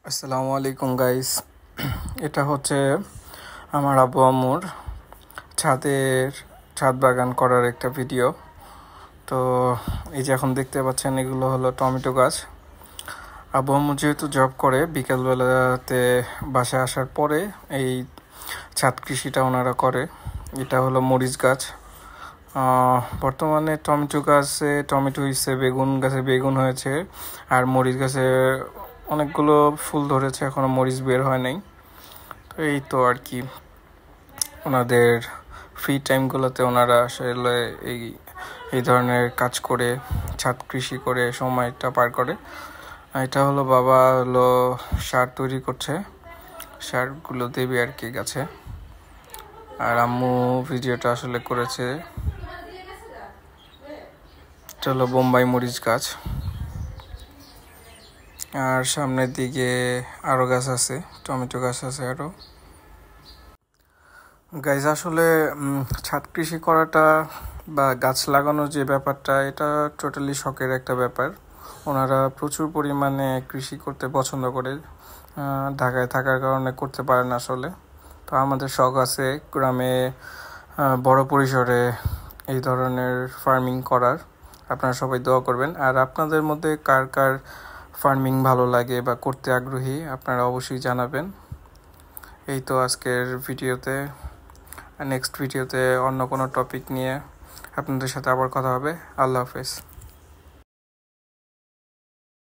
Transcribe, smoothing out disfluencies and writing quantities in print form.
আসসালামু আলাইকুম গাইস। এটা হচ্ছে আমার আব্বু আম্মুর ছাদের ছাদ বাগান করার একটা ভিডিও। তো এই যে এখন দেখতে পাচ্ছেন এগুলো হলো টমেটো গাছ। আব্বু আম্মু যেহেতু জব করে বিকেলবেলাতে বাসায় আসার পরে এই ছাদ কৃষিটা ওনারা করে। এটা হলো মরিচ গাছ। বর্তমানে টমেটো গাছে টমেটো হয়েছে, বেগুন গাছে বেগুন হয়েছে, আর মরিচ গাছে অনেকগুলো ফুল ধরেছে, এখনো মরিচ বের হয় নাই। তো এই তো আর কি, ওনাদের ফ্রি টাইমগুলোতে ওনারা আসলে এই এই ধরনের কাজ করে, ছাদ কৃষি করে সময়টা পার করে। এটা হলো বাবা হলো সার তৈরি করছে, সারগুলো দেবে আর কি গাছে। আর আম্মু ভিডিওটা আসলে করেছে। এটা হলো বোম্বাই মরিচ গাছ। আর সামনের দিকে আরও গাছ আছে, টমেটো গাছ আছে আরও। গাইজ আসলে ছাদ কৃষি করাটা বা গাছ লাগানোর যে ব্যাপারটা, এটা টোটালি শখের একটা ব্যাপার। ওনারা প্রচুর পরিমাণে কৃষি করতে পছন্দ করে, ঢাকায় থাকার কারণে করতে পারে না আসলে। তো আমাদের শখ আছে গ্রামে বড় পরিসরে এই ধরনের ফার্মিং করার। আপনারা সবাই দোয়া করবেন। আর আপনাদের মধ্যে কার কার ফার্মিং ভালো লাগে বা করতে আগ্রহী, আপনারা অবশ্যই জানাবেন। এই তো আজকের ভিডিওতে। নেক্সট ভিডিওতে অন্য কোনো টপিক নিয়ে আপনাদের সাথে আবার কথা হবে। আল্লাহ হাফেজ।